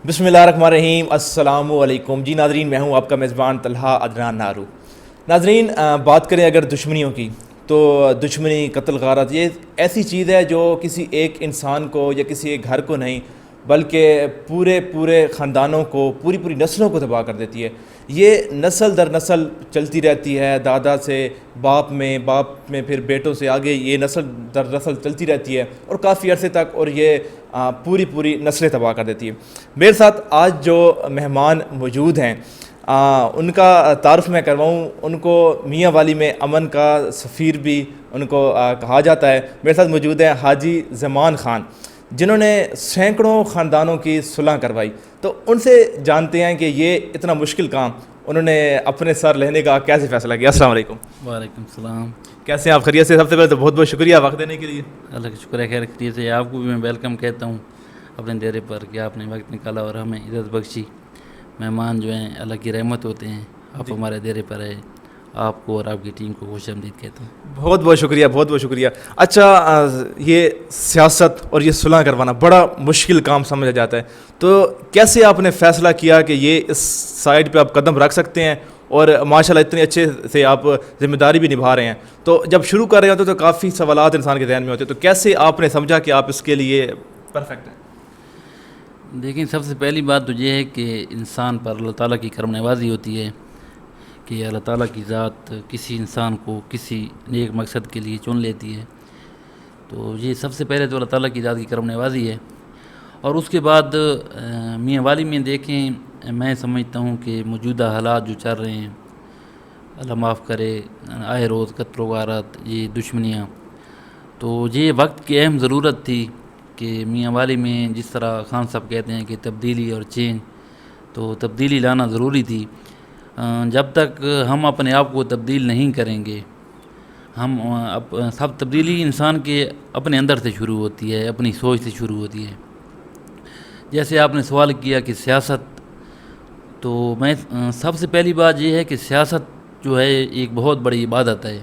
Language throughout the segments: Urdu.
بسم اللہ الرحمن الرحیم، السلام علیکم جی ناظرین، میں ہوں آپ کا میزبان طلحہ عدنان نارو۔ ناظرین، بات کریں اگر دشمنیوں کی تو دشمنی، قتل غارت یہ ایسی چیز ہے جو کسی ایک انسان کو یا کسی ایک گھر کو نہیں بلکہ پورے خاندانوں کو، پوری نسلوں کو تباہ کر دیتی ہے۔ یہ نسل در نسل چلتی رہتی ہے، دادا سے باپ میں پھر بیٹوں سے آگے، یہ نسل در نسل چلتی رہتی ہے اور کافی عرصے تک، اور یہ پوری نسلیں تباہ کر دیتی ہے۔ میرے ساتھ آج جو مہمان موجود ہیں ان کا تعارف میں کرواؤں، ان کو میاں والی میں امن کا سفیر بھی ان کو کہا جاتا ہے۔ میرے ساتھ موجود ہیں حاجی زمان خان، جنہوں نے سینکڑوں خاندانوں کی صلح کروائی۔ تو ان سے جانتے ہیں کہ یہ اتنا مشکل کام انہوں نے اپنے سر لینے کا کیسے فیصلہ کیا۔ السلام علیکم۔ وعلیکم السلام۔ کیسے ہیں آپ؟ خیریت سے؟ سب سے پہلے تو بہت شکریہ وقت دینے کے لیے۔ اللہ کا شکر ہے، خیر خیریت سے۔ آپ کو بھی میں ویلکم کہتا ہوں اپنے ڈیرے پر کہ آپ نے وقت نکالا اور ہمیں عزت بخشی۔ مہمان جو ہیں اللہ کی رحمت ہوتے ہیں، آپ ہمارے ڈیرے پر ہے، آپ کو اور آپ کی ٹیم کو خوش آمدید کہتا ہوں۔ بہت شکریہ۔ اچھا، یہ سیاست اور یہ صلح کروانا بڑا مشکل کام سمجھا جاتا ہے، تو کیسے آپ نے فیصلہ کیا کہ یہ اس سائڈ پہ آپ قدم رکھ سکتے ہیں اور ماشاءاللہ اتنے اچھے سے آپ ذمہ داری بھی نبھا رہے ہیں؟ تو جب شروع کر رہے ہوتے تو کافی سوالات انسان کے ذہن میں ہوتے، تو کیسے آپ نے سمجھا کہ آپ اس کے لیے پرفیکٹ ہیں؟ دیکھیں، سب سے پہلی بات تو یہ ہے کہ انسان پر اللہ تعالیٰ کی کرم نوازی ہوتی ہے کہ اللہ تعالیٰ کی ذات کسی انسان کو کسی نیک مقصد کے لیے چن لیتی ہے۔ تو یہ سب سے پہلے تو اللہ تعالیٰ کی ذات کی کرم نوازی ہے، اور اس کے بعد میاں والی میں دیکھیں، میں سمجھتا ہوں کہ موجودہ حالات جو چل رہے ہیں، اللہ معاف کرے، آئے روز قتل و غارت، یہ دشمنیاں، تو یہ وقت کی اہم ضرورت تھی کہ میاں والی میں جس طرح خان صاحب کہتے ہیں کہ تبدیلی اور چینج، تو تبدیلی لانا ضروری تھی۔ جب تک ہم اپنے آپ کو تبدیل نہیں کریں گے، سب تبدیلی انسان کے اپنے اندر سے شروع ہوتی ہے، اپنی سوچ سے شروع ہوتی ہے۔ جیسے آپ نے سوال کیا کہ سیاست، تو میں سب سے پہلی بات یہ ہے کہ سیاست جو ہے ایک بہت بڑی عبادت ہے،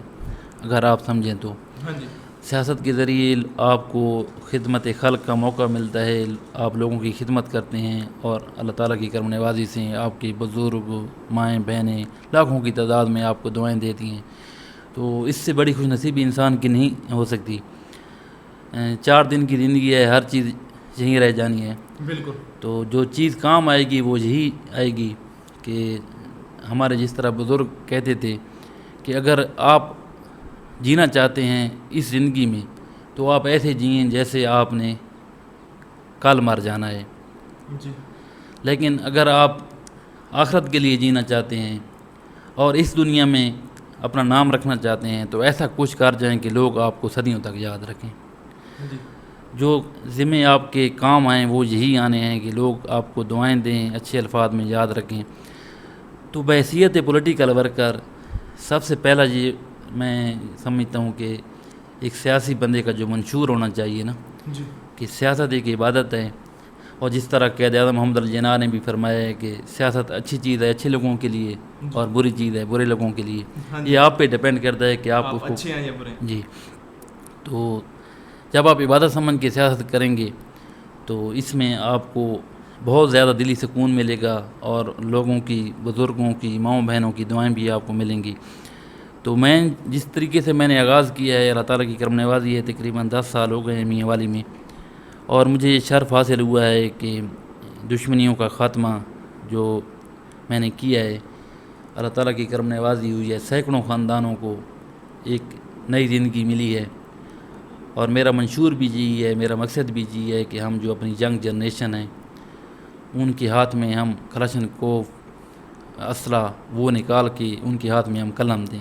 اگر آپ سمجھیں تو۔ ہاں جی۔ سیاست کے ذریعے آپ کو خدمت خلق کا موقع ملتا ہے، آپ لوگوں کی خدمت کرتے ہیں، اور اللہ تعالیٰ کی کرم نوازی سے آپ کے بزرگ، مائیں بہنیں لاکھوں کی تعداد میں آپ کو دعائیں دیتی ہیں، تو اس سے بڑی خوش نصیبی انسان کی نہیں ہو سکتی۔ 4 دن کی زندگی ہے، ہر چیز یہیں رہ جانی ہے، بالکل۔ تو جو چیز کام آئے گی وہ یہی آئے گی کہ ہمارے جس طرح بزرگ کہتے تھے کہ اگر آپ جینا چاہتے ہیں اس زندگی میں تو آپ ایسے جئیں جیسے آپ نے کل مر جانا ہے، جی۔ لیکن اگر آپ آخرت کے لیے جینا چاہتے ہیں اور اس دنیا میں اپنا نام رکھنا چاہتے ہیں تو ایسا کچھ کر جائیں کہ لوگ آپ کو صدیوں تک یاد رکھیں۔ جی۔ جو ذمے آپ کے کام آئیں وہ یہی آنے ہیں کہ لوگ آپ کو دعائیں دیں، اچھے الفاظ میں یاد رکھیں۔ تو بحیثیت پولیٹیکل ورکر، سب سے پہلا یہ میں سمجھتا ہوں کہ ایک سیاسی بندے کا جو منشور ہونا چاہیے نا، جی۔ کہ سیاست ایک عبادت ہے، اور جس طرح قائد اعظم محمد علی جناح نے بھی فرمایا ہے کہ سیاست اچھی چیز ہے اچھے لوگوں کے لیے، اور بری چیز ہے برے لوگوں کے لیے۔ یہ آپ پہ ڈیپینڈ کرتا ہے کہ آپ اس کو اچھے ہیں یا برے۔ جی۔ تو جب آپ عبادت سمجھ کے سیاست کریں گے تو اس میں آپ کو بہت زیادہ دلی سکون ملے گا، اور لوگوں کی، بزرگوں کی، ماؤں بہنوں کی دعائیں بھی آپ کو ملیں گی۔ تو میں جس طریقے سے میں نے آغاز کیا ہے، اللہ تعالیٰ کی کرم نوازی ہے، تقریباً 10 سال ہو گئے ہیں میاں والی میں، اور مجھے یہ شرف حاصل ہوا ہے کہ دشمنیوں کا خاتمہ جو میں نے کیا ہے، اللہ تعالیٰ کی کرم نوازی ہوئی ہے، سینکڑوں خاندانوں کو ایک نئی زندگی ملی ہے، اور میرا منشور بھی یہی ہے، میرا مقصد بھی یہی ہے کہ ہم جو اپنی ینگ جنریشن ہیں ان کے ہاتھ میں ہم کلاشن کوف، اسلحہ وہ نکال کے ان کے ہاتھ میں ہم قلم دیں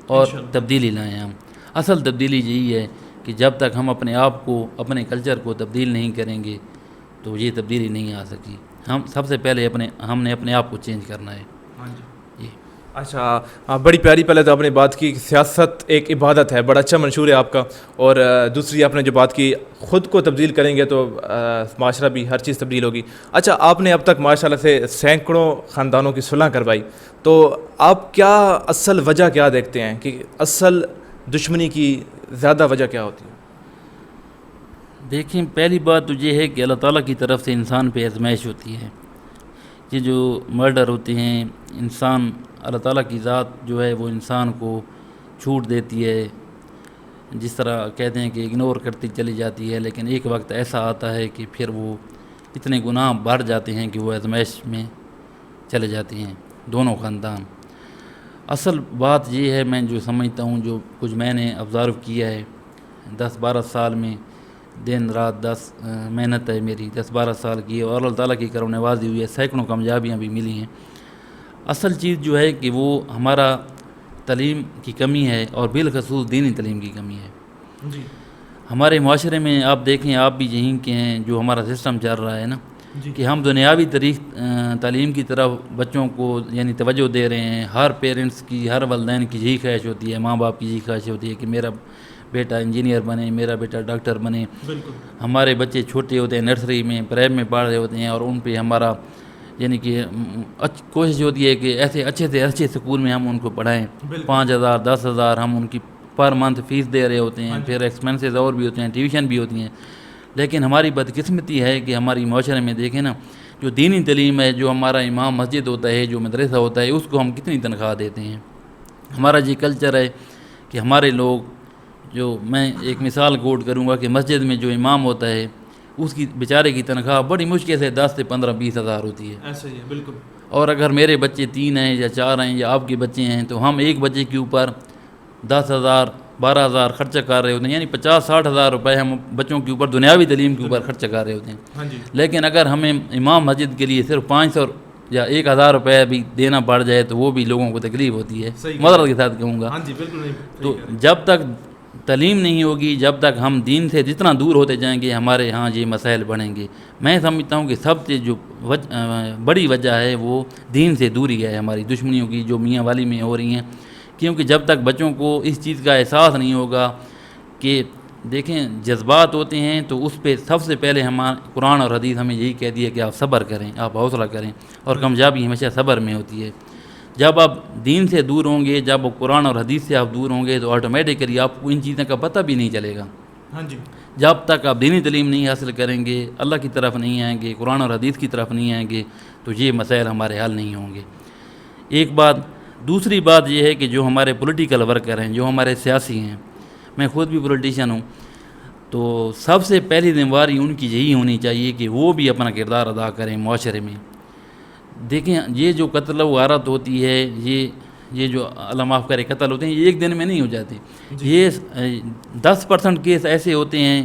اور تبدیلی لائیں۔ ہم اصل تبدیلی یہی ہے کہ جب تک ہم اپنے آپ کو، اپنے کلچر کو تبدیل نہیں کریں گے تو یہ تبدیلی نہیں آ سکی۔ ہم سب سے پہلے ہم نے اپنے آپ کو چینج کرنا ہے۔ ہاں جی۔ جی۔ اچھا، بڑی پیاری پہلے تو آپ نے بات کی کہ سیاست ایک عبادت ہے، بڑا اچھا منشور ہے آپ کا، اور دوسری آپ نے جو بات کی خود کو تبدیل کریں گے تو معاشرہ بھی، ہر چیز تبدیل ہوگی۔ اچھا، آپ نے اب تک ماشاءاللہ سے سینکڑوں خاندانوں کی صلح کروائی، تو آپ کیا اصل وجہ کیا دیکھتے ہیں کہ اصل دشمنی کی زیادہ وجہ کیا ہوتی ہے؟ دیکھیں، پہلی بات تو یہ ہے کہ اللہ تعالیٰ کی طرف سے انسان پہ آزمائش ہوتی ہے، یہ جو مرڈر ہوتے ہیں انسان اللہ تعالیٰ کی ذات جو ہے وہ انسان کو چھوٹ دیتی ہے، جس طرح کہتے ہیں کہ اگنور کرتی چلی جاتی ہے، لیکن ایک وقت ایسا آتا ہے کہ پھر وہ اتنے گناہ بڑھ جاتے ہیں کہ وہ آزمائش میں چلے جاتے ہیں دونوں خاندان۔ اصل بات یہ ہے، میں جو سمجھتا ہوں، جو کچھ میں نے آبزرو کیا ہے 10-12 سال میں، دن رات 10 محنت ہے میری 10-12 سال کی، اور اللہ تعالیٰ کی کرم نوازی ہوئی ہے، سینکڑوں کامیابیاں بھی ملی ہیں۔ اصل چیز جو ہے کہ وہ ہمارا تعلیم کی کمی ہے، اور بالخصوص دینی تعلیم کی کمی ہے۔ جی ہمارے معاشرے میں آپ دیکھیں، آپ بھی یہیں کے ہیں، جو ہمارا سسٹم چل رہا ہے نا، جی کہ ہم دنیاوی تعلیم کی طرف بچوں کو یعنی توجہ دے رہے ہیں۔ ہر پیرنٹس کی، ہر والدین کی یہی خواہش ہوتی ہے، ماں باپ کی یہی خواہش ہوتی ہے کہ میرا بیٹا انجینئر بنے، میرا بیٹا ڈاکٹر بنے۔ بالکل ہمارے بچے چھوٹے ہوتے ہیں، نرسری میں، پریب میں پڑھ رہے ہوتے ہیں، اور ان پہ ہمارا یعنی کہ کوشش ہوتی ہے کہ ایسے اچھے سے اچھے اسکول میں ہم ان کو پڑھائیں۔ 5,000 10,000 ہم ان کی پر منتھ فیس دے رہے ہوتے ہیں، پھر ایکسپینسز اور بھی ہوتے ہیں، ٹیوشن بھی ہوتی ہیں۔ لیکن ہماری بدقسمتی ہے کہ ہماری معاشرے میں دیکھیں نا، جو دینی تعلیم ہے، جو ہمارا امام مسجد ہوتا ہے، جو مدرسہ ہوتا ہے، اس کو ہم کتنی تنخواہ دیتے ہیں۔ ہمارا یہ کلچر ہے کہ ہمارے لوگ، جو میں ایک مثال کوٹ کروں گا کہ مسجد میں جو امام ہوتا ہے اس کی بیچارے کی تنخواہ بڑی مشکل سے 10 سے 15-20 ہزار ہوتی ہے۔ ایسا ہی ہے بالکل۔ اور اگر میرے بچے 3 ہیں یا 4 ہیں یا آپ کے بچے ہیں، تو ہم ایک بچے کے اوپر 10,000 12,000 خرچہ کر رہے ہوتے ہیں، یعنی 50-60 ہزار روپے ہم بچوں کے اوپر دنیاوی تعلیم کے اوپر خرچہ کر رہے ہوتے ہیں۔ ہاں جی لیکن اگر ہمیں امام مسجد کے لیے صرف 500 یا 1,000 روپے بھی دینا پڑ جائے تو وہ بھی لوگوں کو تکلیف ہوتی ہے، معذرت کے ساتھ کہوں گا۔ ہاں جی بالکل نہیں۔ تو جب تک تعلیم نہیں ہوگی، جب تک ہم دین سے جتنا دور ہوتے جائیں گے، ہمارے ہاں یہ مسائل بڑھیں گے۔ میں سمجھتا ہوں کہ سب سے جو بڑی وجہ ہے وہ دین سے دوری ہے ہماری، دشمنیوں کی جو میاں والی میں ہو رہی ہیں۔ کیونکہ جب تک بچوں کو اس چیز کا احساس نہیں ہوگا کہ دیکھیں جذبات ہوتے ہیں، تو اس پہ سب سے پہلے قرآن اور حدیث ہمیں یہی کہہ دیا کہ آپ صبر کریں، آپ حوصلہ کریں، اور کامیابی ہمیشہ صبر میں ہوتی ہے۔ جب آپ دین سے دور ہوں گے، جب قرآن اور حدیث سے آپ دور ہوں گے، تو آٹومیٹکلی آپ کو ان چیزوں کا پتہ بھی نہیں چلے گا۔ ہاں جی جب تک آپ دینی تعلیم نہیں حاصل کریں گے، اللہ کی طرف نہیں آئیں گے، قرآن اور حدیث کی طرف نہیں آئیں گے، تو یہ مسائل ہمارے حل نہیں ہوں گے۔ ایک بات۔ دوسری بات یہ ہے کہ جو ہمارے پولیٹیکل ورکر ہیں، جو ہمارے سیاسی ہیں، میں خود بھی پولیٹیشین ہوں، تو سب سے پہلی ذمہ داری ان کی یہی ہونی چاہیے کہ وہ بھی اپنا کردار ادا کریں معاشرے میں۔ دیکھیں یہ جو قتل و غارت ہوتی ہے، یہ جو اللہ معاف کرے قتل ہوتے ہیں، یہ ایک دن میں نہیں ہو جاتے۔ یہ 10% کیس ایسے ہوتے ہیں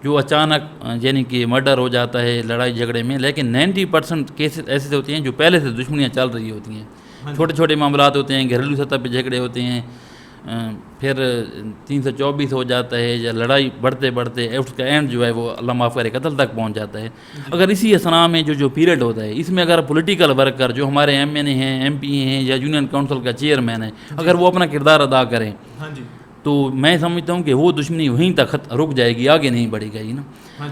جو اچانک یعنی کہ مرڈر ہو جاتا ہے لڑائی جھگڑے میں، لیکن 90% کیسز ایسے ہوتے ہیں جو پہلے سے دشمنیاں چل رہی ہوتی ہیں۔ چھوٹے چھوٹے معاملات ہوتے ہیں، گھریلو سطح پہ جھگڑے ہوتے ہیں، پھر 324 ہو جاتا ہے، یا لڑائی بڑھتے بڑھتے اس کا اینڈ جو ہے وہ اللہ معاف کرے قتل تک پہنچ جاتا ہے۔ اگر اسی اسنا میں جو پیریڈ ہوتا ہے، اس میں اگر پولیٹیکل ورکر جو ہمارے ایم این اے ہیں، ایم پی ہیں، یا یونین کونسل کا چیئرمین ہے، اگر وہ اپنا کردار ادا کریں، تو میں سمجھتا ہوں کہ وہ دشمنی وہیں تک رک جائے گی، آگے نہیں بڑھے گی نا۔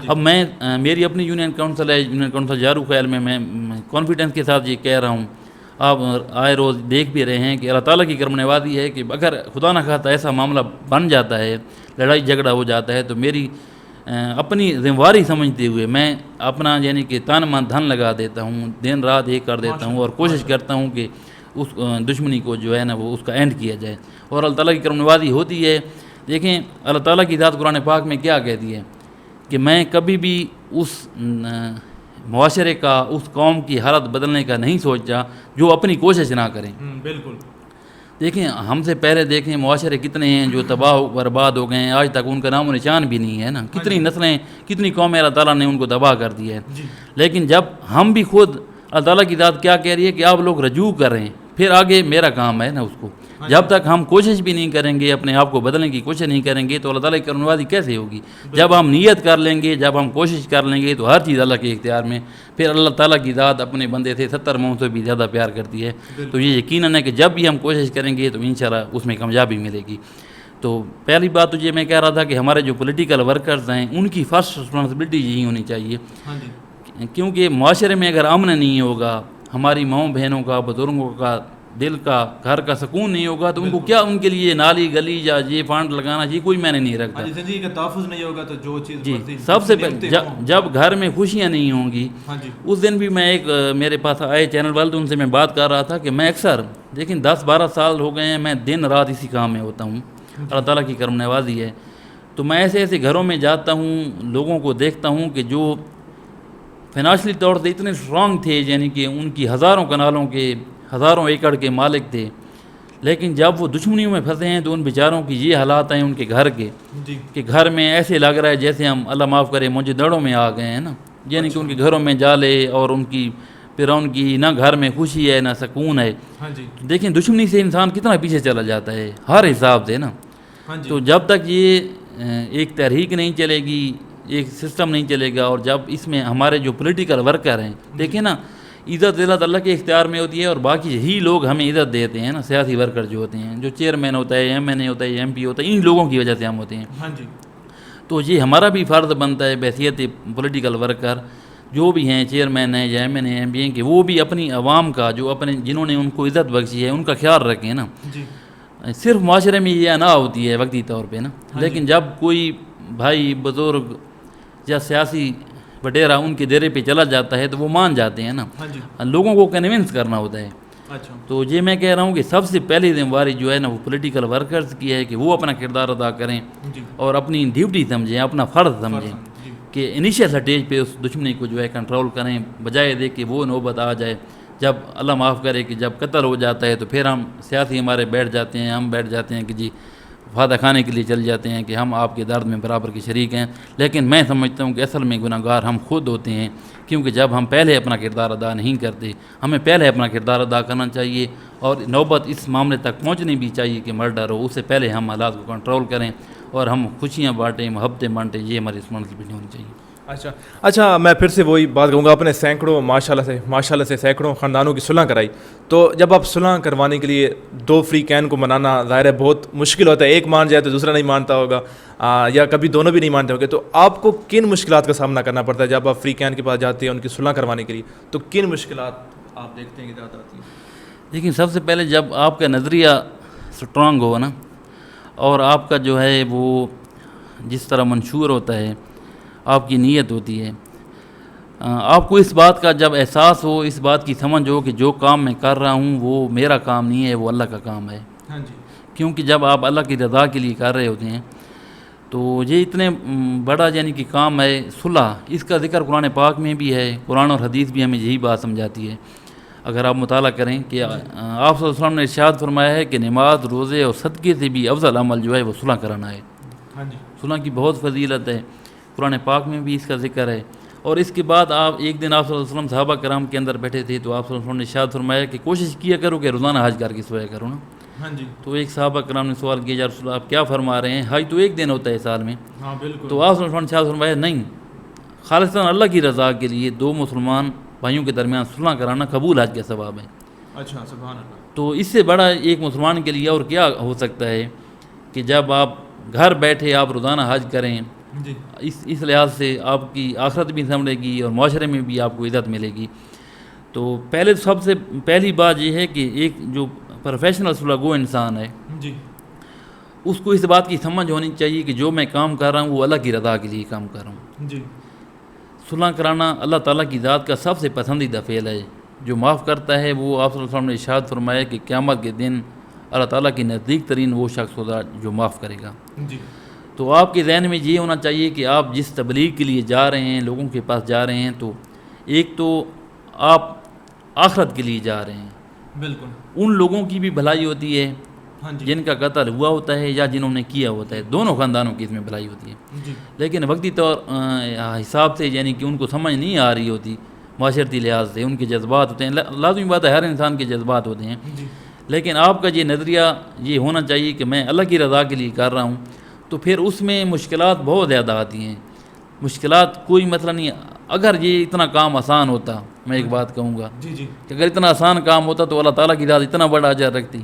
اب میں میری اپنی یونین کونسل ہے، یونین کونسل جارو خیال میں کانفیڈنس کے ساتھ یہ کہہ رہا ہوں، آپ آئے روز دیکھ بھی رہے ہیں کہ اللہ تعالیٰ کی کرم نوازی ہے کہ اگر خدا نہ خواستہ ایسا معاملہ بن جاتا ہے، لڑائی جھگڑا ہو جاتا ہے، تو میری اپنی ذمہ داری سمجھتے ہوئے میں اپنا یعنی کہ تن من دھن لگا دیتا ہوں، دن رات ایک کر دیتا ہوں، اور کوشش کرتا ہوں کہ اس دشمنی کو جو ہے نا وہ اس کا اینڈ کیا جائے، اور اللہ تعالیٰ کی کرم نوازی ہوتی ہے۔ دیکھیں اللہ تعالیٰ کی ذات قرآن پاک میں کیا کہتی ہے کہ میں کبھی بھی اس معاشرے کا، اس قوم کی حالت بدلنے کا نہیں سوچا جو اپنی کوشش نہ کریں۔ بالکل۔ دیکھیں ہم سے پہلے دیکھیں معاشرے کتنے ہیں جو تباہ و برباد ہو گئے ہیں، آج تک ان کا نام و نشان بھی نہیں ہے نا۔ کتنی نسلیں، کتنی قومیں اللہ تعالیٰ نے ان کو تباہ کر دی ہے۔ لیکن جب ہم بھی خود، اللہ تعالیٰ کی ذات کیا کہہ رہی ہے کہ آپ لوگ رجوع کریں، پھر آگے میرا کام ہے نا اس کو۔ جب تک ہم کوشش بھی نہیں کریں گے، اپنے آپ کو بدلنے کی کوشش نہیں کریں گے، تو اللہ تعالیٰ کی کرم نوازی کیسے ہوگی؟ جب ہم نیت کر لیں گے، جب ہم کوشش کر لیں گے، تو ہر چیز اللہ کے اختیار میں۔ پھر اللہ تعالیٰ کی ذات اپنے بندے سے 70 ماؤں سے بھی زیادہ پیار کرتی ہے۔ تو یہ یقیناً ہے کہ جب بھی ہم کوشش کریں گے تو انشاءاللہ اس میں کامیابی ملے گی۔ تو پہلی بات تو یہ میں کہہ رہا تھا کہ ہمارے جو پولیٹیکل ورکرز ہیں، ان کی فرسٹ رسپانسبلٹی یہی ہونی چاہیے، کیونکہ معاشرے میں اگر امن نہیں ہوگا، ہماری ماؤں بہنوں کا، بزرگوں کا دل کا گھر کا سکون نہیں ہوگا تو ان کو کیا ان کے لیے نالی گلی یا یہ فنڈ لگانا یہ کوئی معنی نہیں رکھتا. زندگی کا تحفظ نہیں ہوگا تو جو چیز جی سب سے پہلے جب گھر میں خوشیاں نہیں ہوں گی. اس دن بھی میں ایک میرے پاس آئے چینل والے ان سے میں بات کر رہا تھا کہ میں اکثر لیکن 10-12 سال ہو گئے ہیں میں دن رات اسی کام میں ہوتا ہوں. اللہ تعالیٰ کی کرم نوازی ہے. تو میں ایسے ایسے گھروں میں جاتا ہوں لوگوں کو دیکھتا ہوں کہ جو فائنانشلی طور سے اتنے اسٹرانگ تھے یعنی کہ ان کی ہزاروں کنالوں کے ہزاروں ایکڑ کے مالک تھے لیکن جب وہ دشمنیوں میں پھنسے ہیں تو ان بیچاروں کی یہ حالات ہیں ان کے گھر کے کہ گھر میں ایسے لگ رہا ہے جیسے ہم اللہ معاف کرے مجھے دڑوں میں آ گئے ہیں نا. یعنی کہ ان کے گھروں میں جالے اور ان کی پھر ان کی نہ گھر میں خوشی ہے نہ سکون ہے. دیکھیں دشمنی سے انسان کتنا پیچھے چلا جاتا ہے ہر حساب سے نا. تو جب تک یہ ایک تحریک نہیں چلے گی ایک سسٹم نہیں چلے گا اور جب اس میں ہمارے جو پولیٹیکل ورکر ہیں دیکھیں نا عزت اللہ کے اختیار میں ہوتی ہے اور باقی یہی لوگ ہمیں عزت دیتے ہیں نا. سیاسی ورکر جو ہوتے ہیں جو چیئرمین ہوتا ہے ایم این اے ہوتا ہے ایم پی ہوتا ہے ان لوگوں کی وجہ سے ہم ہوتے ہیں. تو یہ ہمارا بھی فرض بنتا ہے بحیثیت پولیٹیکل ورکر جو بھی ہیں چیئرمین ہیں یا M N A M P ہیں کہ وہ بھی اپنی عوام کا جو اپنے جنہوں نے ان کو عزت بخشی ہے ان کا خیال رکھیں نا. صرف معاشرے میں یہ انا ہوتی ہے وقتی طور پہ نا لیکن جب کوئی بھائی بزرگ یا سیاسی وڈیرا ان کے ڈیرے پہ چلا جاتا ہے تو وہ مان جاتے ہیں نا. لوگوں کو کنونس کرنا ہوتا ہے. تو یہ میں کہہ رہا ہوں کہ سب سے پہلی ذمہ داری جو ہے نا وہ پولیٹیکل ورکرز کی ہے کہ وہ اپنا کردار ادا کریں اور اپنی ڈیوٹی سمجھیں اپنا فرض سمجھیں کہ انیشیل سٹیج پہ اس دشمنی کو جو ہے کنٹرول کریں بجائے دے کہ وہ نوبت آ جائے جب اللہ معاف کرے کہ جب قتل ہو جاتا ہے تو پھر ہم سیاسی ہمارے بیٹھ جاتے ہیں ہم بیٹھ جاتے ہیں کہ جی فائدہ کھانے کے لیے چل جاتے ہیں کہ ہم آپ کے درد میں برابر کے شریک ہیں. لیکن میں سمجھتا ہوں کہ اصل میں گناہ گار ہم خود ہوتے ہیں کیونکہ جب ہم پہلے اپنا کردار ادا نہیں کرتے ہمیں پہلے اپنا کردار ادا کرنا چاہیے اور نوبت اس معاملے تک پہنچنی بھی چاہیے کہ مرڈر ہو اس سے پہلے ہم حالات کو کنٹرول کریں اور ہم خوشیاں بانٹیں محبتیں بانٹیں. یہ ہماری رسپانسبلٹی ہونی چاہیے. اچھا میں پھر سے وہی بات کہوں گا اپنے سینکڑوں ماشاء اللہ سے سینکڑوں خاندانوں کی صلح کرائی. تو جب آپ صلح کروانے کے لیے 2 فری کین کو منانا ظاہر ہے بہت مشکل ہوتا ہے. ایک مان جائے تو دوسرا نہیں مانتا ہوگا یا کبھی دونوں بھی نہیں مانتے ہوں گے. تو آپ کو کن مشکلات کا سامنا کرنا پڑتا ہے جب آپ فری کین کے پاس جاتے ہیں ان کی صلح کروانے کے لیے تو کن مشکلات آپ دیکھتے ہیں کہ زیادہ آتی ہیں؟ لیکن سب سے پہلے جب آپ کا نظریہ اسٹرانگ ہو نا اور آپ کا جو ہے وہ جس طرح منشور ہوتا ہے آپ کی نیت ہوتی ہے آپ کو اس بات کا جب احساس ہو اس بات کی سمجھ ہو کہ جو کام میں کر رہا ہوں وہ میرا کام نہیں ہے وہ اللہ کا کام ہے. کیونکہ جب آپ اللہ کی رضا کے لیے کر رہے ہوتے ہیں تو یہ اتنے بڑا یعنی کہ کام ہے صلح. اس کا ذکر قرآن پاک میں بھی ہے قرآن اور حدیث بھی ہمیں یہی بات سمجھاتی ہے. اگر آپ مطالعہ کریں کہ آپ صلی اللہ علیہ وسلم نے ارشاد فرمایا ہے کہ نماز روزے اور صدقے سے بھی افضل عمل جو ہے وہ صلح کرانا ہے. صلح کی بہت فضیلت ہے قرآن پاک میں بھی اس کا ذکر ہے. اور اس کے بعد آپ ایک دن آپ صلی اللہ علیہ وسلم صحابہ کرام کے اندر بیٹھے تھے تو آپ صلی اللہ علیہ وسلم نے ارشاد فرمایا کہ کوشش کیا کرو کہ روزانہ حج کر کے سویا کرو نا. تو ایک صحابہ کرام نے سوال کیا یا رسول اللہ آپ کیا فرما رہے ہیں حج تو ایک دن ہوتا ہے سال میں. تو آپ صلی اللہ علیہ وسلم نے ارشاد فرمایا نہیں خالصاً اللہ کی رضا کے لیے 2 مسلمان بھائیوں کے درمیان صلح کرانا قبول حج کا ثواب ہے. اچھا سبحان اللہ. تو اس سے بڑا ایک مسلمان کے لیے اور کیا ہو سکتا ہے کہ جب آپ گھر بیٹھے آپ روزانہ حج کریں اس لحاظ سے آپ کی آخرت بھی سنبھلے گی اور معاشرے میں بھی آپ کو عزت ملے گی. تو پہلے سب سے پہلی بات یہ ہے کہ ایک جو پروفیشنل صلح گو انسان ہے اس کو اس بات کی سمجھ ہونی چاہیے کہ جو میں کام کر رہا ہوں وہ اللہ کی رضا کے لیے کام کر رہا ہوں. صلح کرانا اللہ تعالیٰ کی ذات کا سب سے پسندیدہ فعل ہے. جو معاف کرتا ہے وہ آپ صلی اللہ علیہ وسلم نے ارشاد فرمایا کہ قیامت کے دن اللہ تعالیٰ کی نزدیک ترین وہ شخص ہوگا جو معاف کرے گا. تو آپ کے ذہن میں یہ ہونا چاہیے کہ آپ جس تبلیغ کے لیے جا رہے ہیں لوگوں کے پاس جا رہے ہیں تو ایک تو آپ آخرت کے لیے جا رہے ہیں. بالکل ان لوگوں کی بھی بھلائی ہوتی ہے جن کا قتل ہوا ہوتا ہے یا جنہوں نے کیا ہوتا ہے دونوں خاندانوں کی اس میں بھلائی ہوتی ہے. لیکن وقتی طور حساب سے یعنی کہ ان کو سمجھ نہیں آ رہی ہوتی معاشرتی لحاظ سے ان کے جذبات ہوتے ہیں. لازمی بات ہے ہر انسان کے جذبات ہوتے ہیں. لیکن آپ کا یہ نظریہ یہ ہونا چاہیے کہ میں اللہ کی رضا کے لیے کر رہا ہوں تو پھر اس میں مشکلات بہت زیادہ آتی ہیں. مشکلات کوئی مسئلہ نہیں. اگر یہ اتنا کام آسان ہوتا میں ایک بات کہوں گا کہ اگر اتنا آسان کام ہوتا تو اللہ تعالیٰ کی ذات اتنا بڑا اجر رکھتی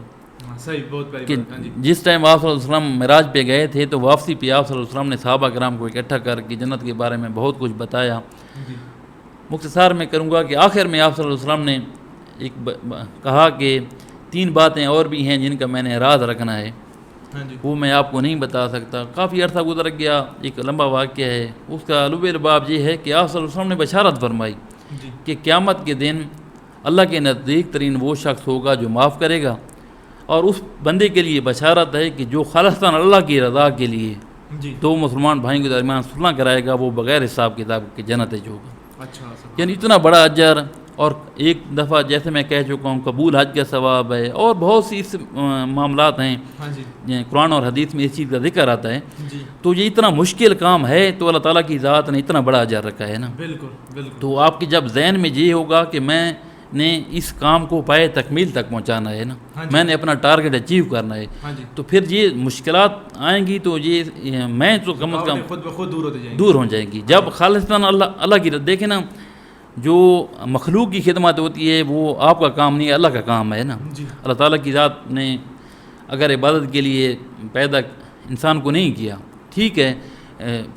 کہ جس ٹائم آپ صلی اللہ علیہ وسلم معراج پہ گئے تھے تو واپسی پہ آپ صلی اللہ علیہ وسلم نے صحابہ کرام کو اکٹھا کر کے جنت کے بارے میں بہت کچھ بتایا. مختصر میں کروں گا کہ آخر میں آپ صلی اللہ علیہ وسلم نے ایک کہا کہ 3 باتیں اور بھی ہیں جن کا میں نے راز رکھنا ہے، ہاں جی وہ میں آپ کو نہیں بتا سکتا. کافی عرصہ گزر گیا، ایک لمبا واقعہ ہے. اس کا لب لباب یہ ہے کہ آپ صلی اللہ علیہ وسلم نے بشارت فرمائی جی کہ قیامت کے دن اللہ کے نزدیک ترین وہ شخص ہوگا جو معاف کرے گا، اور اس بندے کے لیے بشارت ہے کہ جو خالصتاً اللہ کی رضا کے لیے جی 2 مسلمان بھائیوں کے درمیان صلح کرائے گا، وہ بغیر حساب کتاب کے جنت ہوگا. اچھا یعنی اتنا بڑا اجر. اور ایک دفعہ جیسے میں کہہ چکا ہوں قبول حج کا ثواب ہے، اور بہت سی اس معاملات ہیں ہاں جی قرآن اور حدیث میں اس چیز کا ذکر آتا ہے. جی تو یہ اتنا مشکل کام ہے تو اللہ تعالیٰ کی ذات نے اتنا بڑا اجر رکھا ہے نا. بالکل بالکل. تو آپ کے جب ذہن میں یہ ہوگا کہ میں نے اس کام کو پائے تکمیل تک پہنچانا ہے نا، میں نے اپنا ٹارگٹ اچیو کرنا ہے، ہاں جی تو پھر یہ مشکلات آئیں گی تو یہ میں تو کم از کم خود بخود دور ہوتے جائیں دور ہو جائیں گی. جب خالصتاً اللہ کی دیکھیں نا، جو مخلوق کی خدمت ہوتی ہے وہ آپ کا کام نہیں ہے، اللہ کا کام ہے نا. جی اللہ تعالیٰ کی ذات نے اگر عبادت کے لیے پیدا انسان کو نہیں کیا، ٹھیک ہے،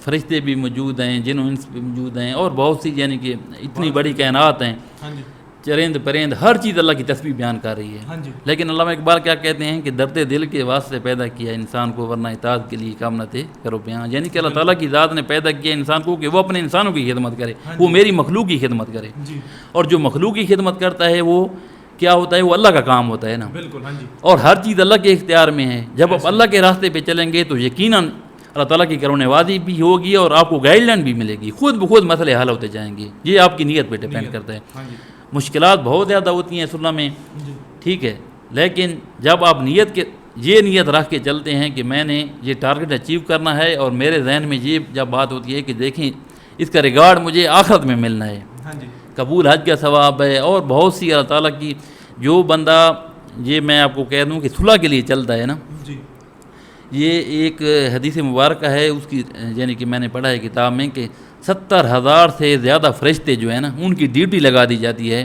فرشتے بھی موجود ہیں، جن و انس بھی موجود ہیں، اور بہت سی یعنی کہ اتنی بڑی کائنات ہیں، ہاں جی چرند پرند ہر چیز اللہ کی تسبیح بیان کر رہی ہے. ہاں جی لیکن علامہ اقبال کیا کہتے ہیں کہ درد دل کے واسطے پیدا کیا انسان کو، ورنہ اطاعت کے لیے کام نہ تھے کرو بیان. یعنی کہ اللہ تعالیٰ کی ذات نے پیدا کیا انسان کو کہ وہ اپنے انسانوں کی خدمت کرے، وہ میری مخلوق کی خدمت کرے. جی اور جو مخلوق کی خدمت کرتا ہے وہ کیا ہوتا ہے؟ وہ اللہ کا کام ہوتا ہے نا. بالکل. ہاں جی اور ہر چیز اللہ کے اختیار میں ہے. جب آپ اللہ کے راستے پہ چلیں گے تو یقیناً اللہ تعالیٰ کی کرم نوازی بھی ہوگی اور آپ کو گائیڈ لائن بھی ملے گی، خود بخود مسئلے حل ہوتے جائیں گے. یہ آپ کی نیت پہ ڈپینڈ کرتا ہے. ہاں جی مشکلات بہت زیادہ ہوتی ہیں صلح میں، جی ٹھیک ہے، لیکن جب آپ یہ نیت رکھ کے چلتے ہیں کہ میں نے یہ ٹارگٹ اچیو کرنا ہے، اور میرے ذہن میں یہ جب بات ہوتی ہے کہ دیکھیں اس کا ریگارڈ مجھے آخرت میں ملنا ہے، ہاں جی قبول حج کا ثواب ہے، اور بہت سی اللہ تعالیٰ کی جو بندہ، یہ میں آپ کو کہہ دوں کہ صلح کے لیے چلتا ہے نا، جی یہ ایک حدیث مبارکہ ہے اس کی، یعنی کہ میں نے پڑھا ہے کتاب میں کہ 70,000 سے زیادہ فرشتے جو ہیں نا ان کی ڈیوٹی لگا دی جاتی ہے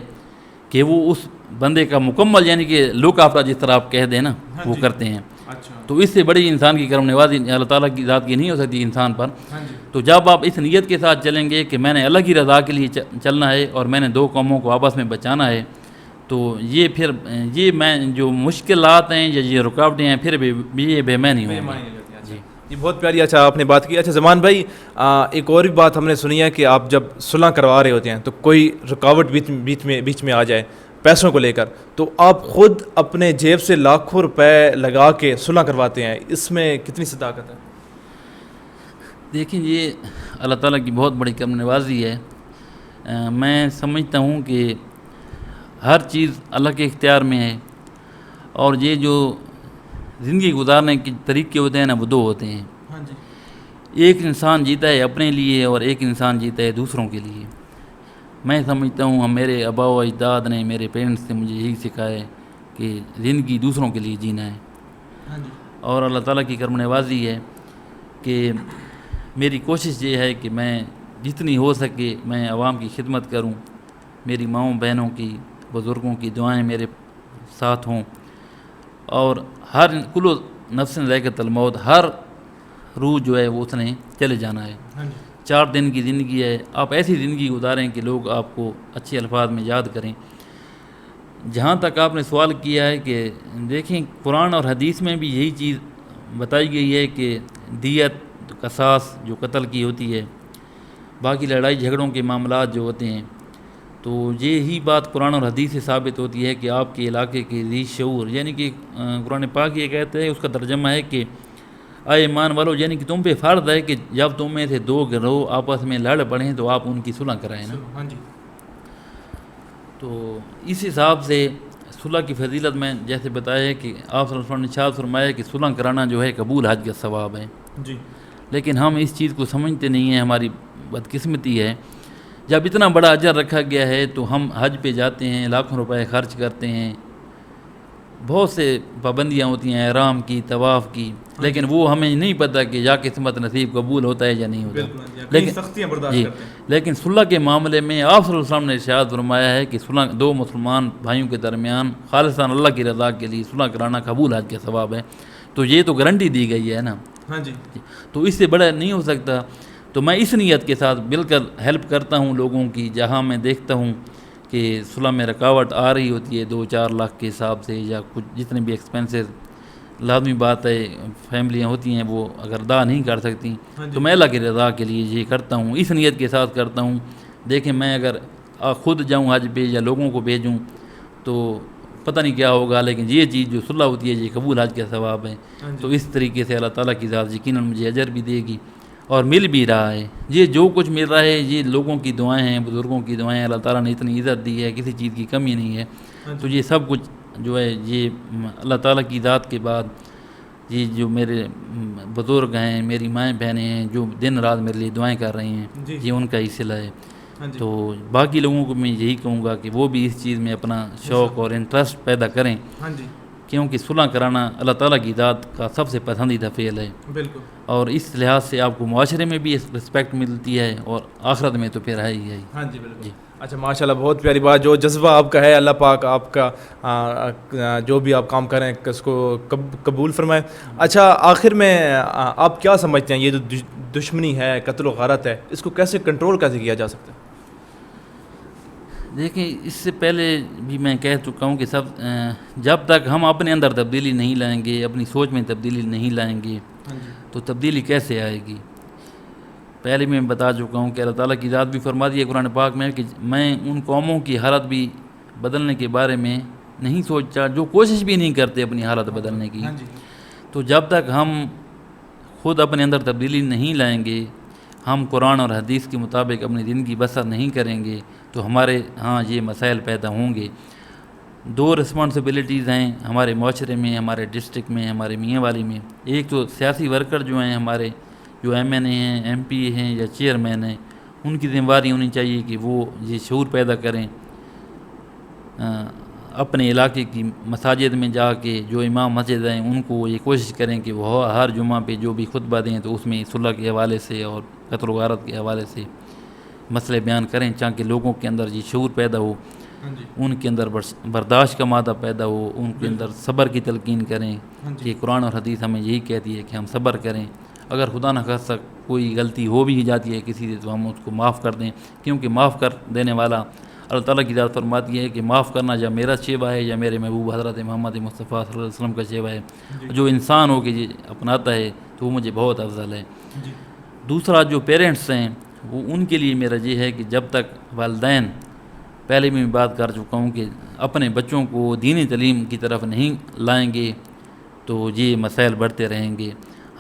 کہ وہ اس بندے کا مکمل یعنی کہ لک آفٹر جس طرح آپ کہہ دیں نا وہ کرتے ہیں. اچھا تو اس سے بڑی انسان کی کرم نوازی اللہ تعالیٰ کی ذات کی نہیں ہو سکتی انسان پر. ہاں جی تو جب آپ اس نیت کے ساتھ چلیں گے کہ میں نے اللہ کی رضا کے لیے چلنا ہے اور میں نے 2 قوموں کو آپس میں بچانا ہے، تو یہ پھر یہ میں جو مشکلات ہیں یا یہ رکاوٹیں ہیں پھر بھی یہ بے معنی ہوں گی. جی یہ بہت پیاری اچھا آپ نے بات کی. اچھا زمان بھائی، ایک اور بھی بات ہم نے سنی ہے کہ آپ جب صلح کروا رہے ہوتے ہیں تو کوئی رکاوٹ بیچ میں آ جائے پیسوں کو لے کر، تو آپ خود اپنے جیب سے لاکھوں روپے لگا کے صلح کرواتے ہیں، اس میں کتنی صداقت ہے؟ دیکھیں یہ اللہ تعالیٰ کی بہت بڑی کرم نوازی ہے. میں سمجھتا ہوں کہ ہر چیز اللہ کے اختیار میں ہے، اور یہ جو زندگی گزارنے کے طریقے ہوتے ہیں نا وہ 2 ہوتے ہیں. ہاں جی ایک انسان جیتا ہے اپنے لیے اور ایک انسان جیتا ہے دوسروں کے لیے. میں سمجھتا ہوں میرے آبا و اجداد نے، میرے پیرنٹس نے مجھے یہی سکھایا ہے کہ زندگی دوسروں کے لیے جینا ہے. ہاں جی اور اللہ تعالیٰ کی کرم نوازی ہے کہ میری کوشش یہ ہے کہ میں جتنی ہو سکے میں عوام کی خدمت کروں، میری ماؤں بہنوں کی، بزرگوں کی دعائیں میرے ساتھ ہوں، اور ہر کل نفس ذائقۃ الموت، ہر روح جو ہے وہ اس نے چلے جانا ہے. ہاں جی 4 دن کی زندگی ہے، آپ ایسی زندگی گزاریں کہ لوگ آپ کو اچھے الفاظ میں یاد کریں. جہاں تک آپ نے سوال کیا ہے کہ دیکھیں قرآن اور حدیث میں بھی یہی چیز بتائی گئی ہے کہ دیت قصاص جو قتل کی ہوتی ہے، باقی لڑائی جھگڑوں کے معاملات جو ہوتے ہیں، تو یہی بات قرآن اور حدیث سے ثابت ہوتی ہے کہ آپ کے علاقے کے ذی شعور، یعنی کہ قرآن پاک یہ کہتے ہیں، اس کا ترجمہ ہے کہ اے ایمان والو، یعنی کہ تم پہ فرض ہے کہ جب تم میں سے 2 گروہ آپس میں لڑ پڑیں تو آپ ان کی صلح کرائیں نا. ہاں جی تو اس حساب سے صلح کی فضیلت میں جیسے بتایا ہے کہ آپ صلی اللہ علیہ وسلم نے ارشاد فرمایا کہ صلح کرانا جو ہے قبول حج کا ثواب ہے. جی لیکن ہم اس چیز کو سمجھتے نہیں ہیں، ہماری بدقسمتی ہے. جب اتنا بڑا اجر رکھا گیا ہے تو ہم حج پہ جاتے ہیں، لاکھوں روپے خرچ کرتے ہیں، بہت سے پابندیاں ہوتی ہیں احرام کی، طواف کی، لیکن وہ ہمیں نہیں پتہ کہ یا قسمت نصیب قبول ہوتا ہے یا نہیں ہوتا. لیکن سختیاں برداشت کرتے ہیں. لیکن صلح کے معاملے میں آپ صلی اللہ علیہ وسلم نے ارشاد فرمایا ہے کہ صلح 2 مسلمان بھائیوں کے درمیان خالصاً اللہ کی رضا کے لیے صلح کرانا قبول حج کا ثواب ہے. تو یہ تو گارنٹی دی گئی ہے نا. ہاں جی تو اس سے بڑا نہیں ہو سکتا. تو میں اس نیت کے ساتھ مل کر ہیلپ کرتا ہوں لوگوں کی، جہاں میں دیکھتا ہوں کہ صلح میں رکاوٹ آ رہی ہوتی ہے 2-4 لاکھ کے حساب سے یا کچھ جتنے بھی ایکسپینسز، لازمی بات ہے فیملیاں ہوتی ہیں وہ اگر ادا نہیں کر سکتی تو میں اللہ کی رضا کے لیے یہ کرتا ہوں، اس نیت کے ساتھ کرتا ہوں۔ دیکھیں میں اگر خود جاؤں حج پہ یا لوگوں کو بھیجوں تو پتہ نہیں کیا ہوگا، لیکن یہ چیز جو صلح ہوتی ہے یہ قبول حج کا ثواب ہے۔ تو اس طریقے سے اللہ تعالیٰ کی ذات یقیناً مجھے اجر بھی دے گی اور مل بھی رہا ہے۔ یہ جو کچھ مل رہا ہے یہ لوگوں کی دعائیں ہیں، بزرگوں کی دعائیں ہیں، اللہ تعالیٰ نے اتنی عزت دی ہے، کسی چیز کی کمی نہیں ہے۔ تو یہ سب کچھ جو ہے یہ اللہ تعالیٰ کی ذات کے بعد یہ جو میرے بزرگ ہیں، میری مائیں بہنیں ہیں جو دن رات میرے لیے دعائیں کر رہی ہیں، یہ ان کا ہی صلہ ہے۔ تو باقی لوگوں کو میں یہی کہوں گا کہ وہ بھی اس چیز میں اپنا شوق اور انٹرسٹ پیدا کریں، کیونکہ صلح کرانا اللہ تعالیٰ کی ذات کا سب سے پسندیدہ فعل ہے۔ بالکل، اور اس لحاظ سے آپ کو معاشرے میں بھی رسپیکٹ ملتی ہے اور آخرت میں تو پھر ہے ہی ہے۔ ہاں جی بالکل۔ اچھا ماشاء اللہ، بہت پیاری بات، جو جذبہ آپ کا ہے اللہ پاک آپ کا جو بھی آپ کام کریں اس کو قبول فرمائے۔ اچھا آخر میں آپ کیا سمجھتے ہیں یہ جو دشمنی ہے، قتل و غارت ہے، اس کو کیسے کنٹرول کیسے کیا جا سکتا ہے؟ دیکھیں اس سے پہلے بھی میں کہہ چکا ہوں کہ جب تک ہم اپنے اندر تبدیلی نہیں لائیں گے، اپنی سوچ میں تبدیلی نہیں لائیں گے تو تبدیلی کیسے آئے گی؟ پہلے میں بتا چکا ہوں کہ اللہ تعالیٰ کی ذات بھی فرما دی ہے قرآن پاک میں کہ میں ان قوموں کی حالت بھی بدلنے کے بارے میں نہیں سوچتا جو کوشش بھی نہیں کرتے اپنی حالت بدلنے کی۔ تو جب تک ہم خود اپنے اندر تبدیلی نہیں لائیں گے، ہم قرآن اور حدیث کے مطابق اپنی زندگی بسر نہیں کریں گے تو ہمارے ہاں یہ مسائل پیدا ہوں گے۔ 2 رسپانسبلٹیز ہیں ہمارے معاشرے میں، ہمارے ڈسٹرکٹ میں، ہمارے میاں والی میں۔ ایک تو سیاسی ورکر جو ہیں ہمارے، جو ایم این اے ہیں، ایم پی ہیں یا چیئرمین ہیں، ان کی ذمہ داری ہونی چاہیے کہ وہ یہ شعور پیدا کریں، اپنے علاقے کی مساجد میں جا کے جو امام مسجد ہیں ان کو یہ کوشش کریں کہ وہ ہر جمعہ پہ جو بھی خطبہ دیں تو اس میں صلح کے حوالے سے اور قتل و غارت کے حوالے سے مسئلے بیان کریں، تاکہ لوگوں کے اندر یہ شعور پیدا ہو، ان کے اندر برداشت کا مادہ پیدا ہو، ان کے اندر صبر کی تلقین کریں کہ قرآن اور حدیث ہمیں یہی کہتی ہے کہ ہم صبر کریں۔ اگر خدا نہ خواستہ کوئی غلطی ہو بھی جاتی ہے کسی سے تو ہم اس کو معاف کر دیں، کیونکہ معاف کر دینے والا اللہ تعالیٰ کی ذات فرماتی ہے کہ معاف کرنا یا میرا شیوہ ہے یا میرے محبوب حضرت محمد مصطفیٰ صلی اللہ علیہ وسلم کا شیوہ ہے۔ جو انسان ہو کے یہ اپناتا ہے تو وہ مجھے بہت افضل ہے۔ دوسرا جو پیرنٹس ہیں وہ ان کے لیے میرا یہ ہے کہ جب تک والدین، پہلے بھی میں بات کر چکا ہوں کہ اپنے بچوں کو دینی تعلیم کی طرف نہیں لائیں گے تو یہ مسائل بڑھتے رہیں گے۔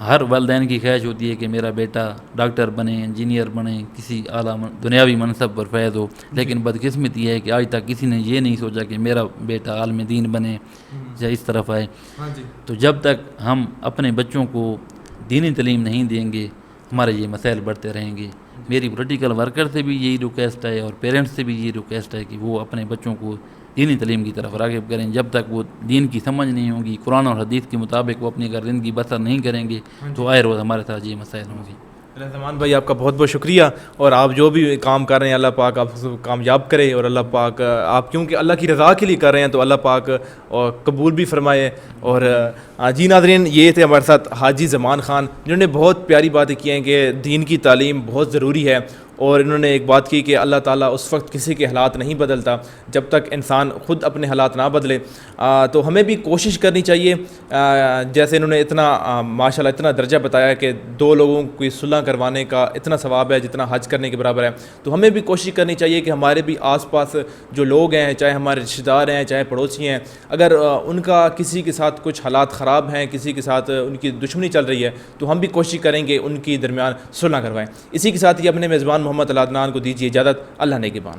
ہر والدین کی خواہش ہوتی ہے کہ میرا بیٹا ڈاکٹر بنے، انجینئر بنے، کسی اعلیٰ دنیاوی منصب پر فیض ہو، لیکن بدقسمتی ہے کہ آج تک کسی نے یہ نہیں سوچا کہ میرا بیٹا عالم دین بنے یا اس طرف آئے۔ تو جب تک ہم اپنے بچوں کو دینی تعلیم نہیں دیں گے ہمارے یہ مسائل بڑھتے رہیں گے۔ میری پولیٹیکل ورکر سے بھی یہی ریکویسٹ ہے اور پیرنٹس سے بھی یہی ریکویسٹ ہے کہ وہ اپنے بچوں کو دینی تعلیم کی طرف راغب کریں۔ جب تک وہ دین کی سمجھ نہیں ہوگی، قرآن اور حدیث کے مطابق وہ اپنی اگر زندگی بسر نہیں کریں گے تو آئے روز ہمارے ساتھ یہ مسائل ہوں گے۔ رحمان بھائی آپ کا بہت بہت شکریہ، اور آپ جو بھی کام کر رہے ہیں اللہ پاک آپ کو کامیاب کرے، اور اللہ پاک آپ کیونکہ اللہ کی رضا کے لیے کر رہے ہیں تو اللہ پاک قبول بھی فرمائے۔ اور جی ناظرین، یہ تھے ہمارے ساتھ حاجی زمان خان، جنہوں نے بہت پیاری باتیں کی ہیں کہ دین کی تعلیم بہت ضروری ہے، اور انہوں نے ایک بات کی کہ اللہ تعالیٰ اس وقت کسی کے حالات نہیں بدلتا جب تک انسان خود اپنے حالات نہ بدلے۔ تو ہمیں بھی کوشش کرنی چاہیے، جیسے انہوں نے اتنا ماشاءاللہ اتنا درجہ بتایا کہ 2 لوگوں کی صلح کروانے کا اتنا ثواب ہے جتنا حج کرنے کے برابر ہے، تو ہمیں بھی کوشش کرنی چاہیے کہ ہمارے بھی آس پاس جو لوگ ہیں، چاہے ہمارے رشتہ دار ہیں، چاہے پڑوسی ہیں، اگر ان کا کسی کے ساتھ کچھ حالات خراب ہیں، کسی کے ساتھ ان کی دشمنی چل رہی ہے، تو ہم بھی کوشش کریں کہ ان کی درمیان صلح کروائیں۔ اسی کے ساتھ ہی اپنے میزبان محمد عدنان کو دیجیے اجازت۔ اللہ نگہبان۔